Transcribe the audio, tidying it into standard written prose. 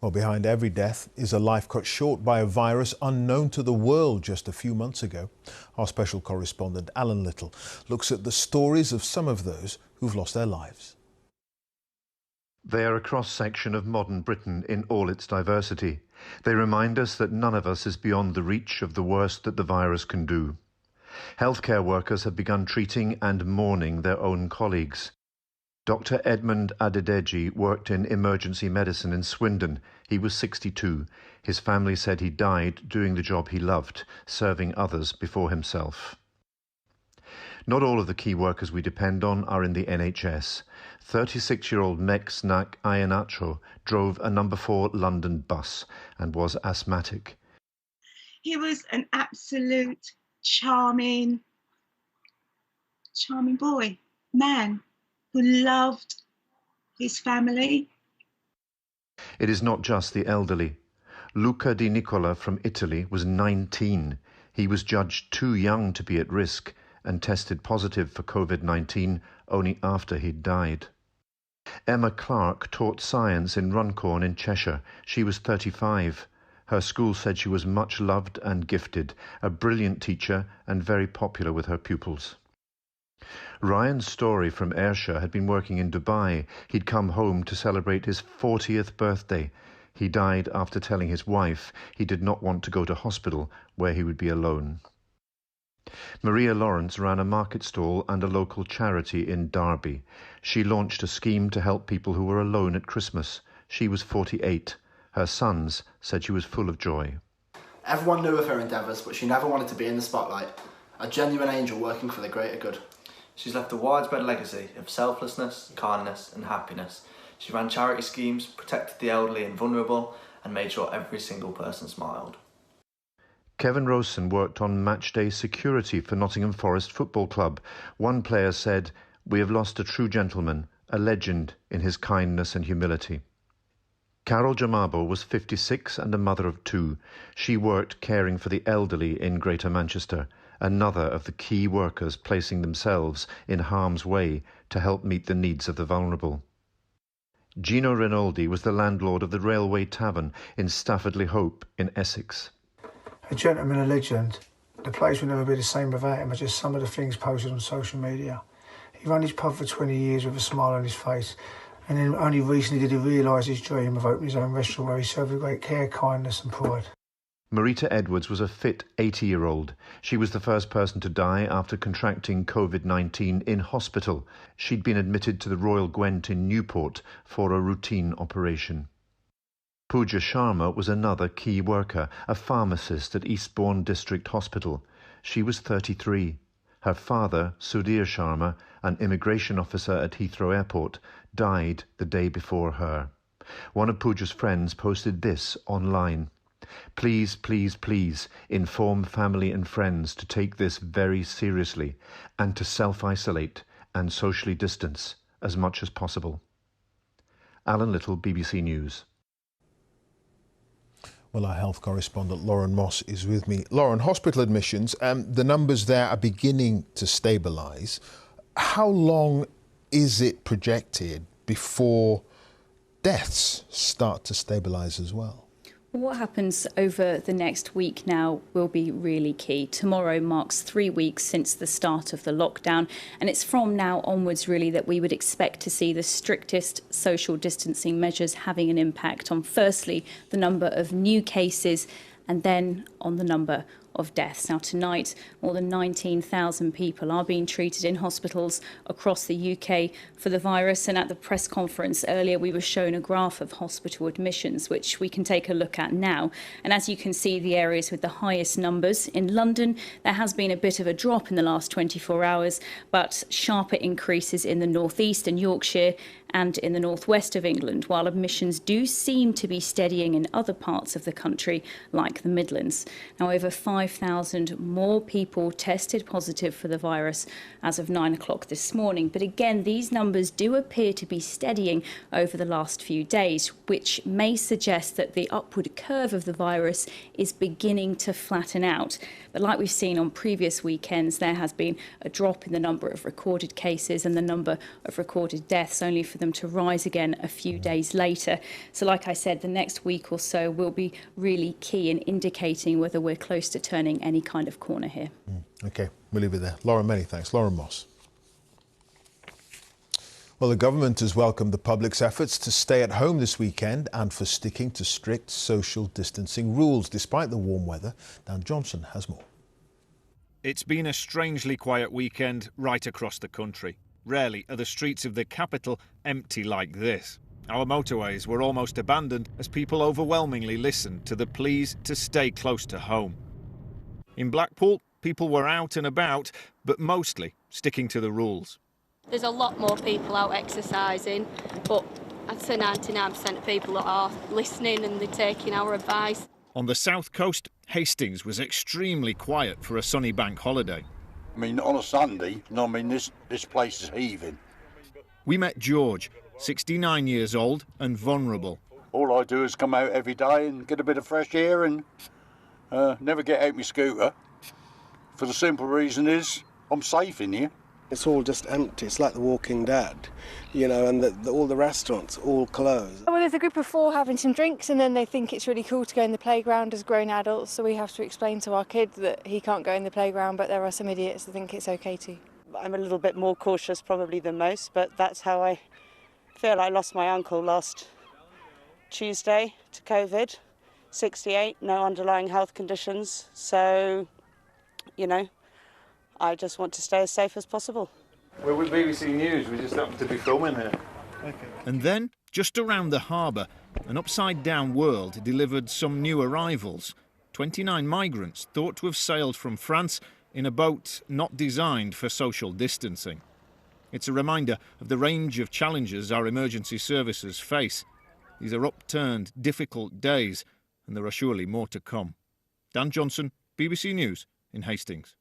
Well, behind every death is a life cut short by a virus unknown to the world just a few months ago. Our special correspondent, Allan Little, looks at the stories of some of those who've lost their lives. They are a cross-section of modern Britain in all its diversity. They remind us that none of us is beyond the reach of the worst that the virus can do. Healthcare workers have begun treating and mourning their own colleagues. Dr. Edmund Adedeji worked in emergency medicine in Swindon. He was 62. His family said he died doing the job he loved, serving others before himself. Not all of the key workers we depend on are in the NHS. 36-year-old Mex Nak Ayanacho drove a number 4 London bus and was asthmatic. He was an absolute charming man who loved his family. It is not just the elderly. Luca Di Nicola from Italy was 19. He was judged too young to be at risk and tested positive for COVID-19 only after he'd died. Emma Clark taught science in Runcorn in Cheshire. She was 35. Her school said she was much loved and gifted, a brilliant teacher and very popular with her pupils. Ryan Story from Ayrshire had been working in Dubai. He'd come home to celebrate his 40th birthday. He died after telling his wife he did not want to go to hospital where he would be alone. Maria Lawrence ran a market stall and a local charity in Derby. She launched a scheme to help people who were alone at Christmas. She was 48. Her sons said she was full of joy. Everyone knew of her endeavours, but she never wanted to be in the spotlight. A genuine angel working for the greater good. She's left a widespread legacy of selflessness, kindness and happiness. She ran charity schemes, protected the elderly and vulnerable, and made sure every single person smiled. Kevin Rosen worked on matchday security for Nottingham Forest Football Club. One player said, "We have lost a true gentleman, a legend in his kindness and humility." Carol Jamabo was 56 and a mother of 2. She worked caring for the elderly in Greater Manchester, another of the key workers placing themselves in harm's way to help meet the needs of the vulnerable. Gino Rinaldi was the landlord of the Railway Tavern in Staffordly-Hope in Essex. A gentleman, a legend. The place would never be the same without him, are just some of the things posted on social media. He ran his pub for 20 years with a smile on his face, and then only recently did he realise his dream of opening his own restaurant where he served with great care, kindness and pride. Marita Edwards was a fit 80-year-old. She was the first person to die after contracting COVID-19 in hospital. She'd been admitted to the Royal Gwent in Newport for a routine operation. Pooja Sharma was another key worker, a pharmacist at Eastbourne District Hospital. She was 33. Her father, Sudhir Sharma, an immigration officer at Heathrow Airport, died the day before her. One of Pooja's friends posted this online. "Please, please, please inform family and friends to take this very seriously and to self-isolate and socially distance as much as possible." Allan Little, BBC News. Well, our health correspondent Lauren Moss is with me. Lauren, hospital admissions, the numbers there are beginning to stabilise. How long is it projected before deaths start to stabilise as well? What happens over the next week now will be really key. Tomorrow marks 3 weeks since the start of the lockdown, and it's from now onwards really that we would expect to see the strictest social distancing measures having an impact on, firstly, the number of new cases and then on the number of deaths. Now tonight, more than 19,000 people are being treated in hospitals across the UK for the virus, and at the press conference earlier we were shown a graph of hospital admissions which we can take a look at now. And as you can see, the areas with the highest numbers in London, there has been a bit of a drop in the last 24 hours, but sharper increases in the northeast and Yorkshire and in the northwest of England, while admissions do seem to be steadying in other parts of the country like the Midlands. Now over 5 5,000 more people tested positive for the virus as of 9 o'clock this morning. But again, these numbers do appear to be steadying over the last few days, which may suggest that the upward curve of the virus is beginning to flatten out. But like we've seen on previous weekends, there has been a drop in the number of recorded cases and the number of recorded deaths, only for them to rise again a few days later. So like I said, the next week or so will be really key in indicating whether we're close to turning any kind of corner here. OK, we'll leave it there. Lauren, many thanks. Lauren Moss. Well, the government has welcomed the public's efforts to stay at home this weekend and for sticking to strict social distancing rules. Despite the warm weather, Dan Johnson has more. It's been a strangely quiet weekend right across the country. Rarely are the streets of the capital empty like this. Our motorways were almost abandoned as people overwhelmingly listened to the pleas to stay close to home. In Blackpool, people were out and about, but mostly sticking to the rules. There's a lot more people out exercising, but I'd say 99% of people that are listening and they're taking our advice. On the south coast, Hastings was extremely quiet for a sunny bank holiday. I mean, on a Sunday, this place is heaving. We met George, 69 years old and vulnerable. All I do is come out every day and get a bit of fresh air and never get out my scooter. For the simple reason is I'm safe in here. It's all just empty. It's like The Walking Dead, you know, and all the restaurants all closed. Well, there's a group of 4 having some drinks and then they think it's really cool to go in the playground as grown adults, so we have to explain to our kid that he can't go in the playground, but there are some idiots that think it's okay to. I'm a little bit more cautious probably than most, but that's how I feel. I lost my uncle last Tuesday to COVID, 68, no underlying health conditions, so, you know, I just want to stay as safe as possible. We're with BBC News, we just happen to be filming here. Okay. And then, just around the harbour, an upside-down world delivered some new arrivals. 29 migrants thought to have sailed from France in a boat not designed for social distancing. It's a reminder of the range of challenges our emergency services face. These are upturned, difficult days, and there are surely more to come. Dan Johnson, BBC News in Hastings.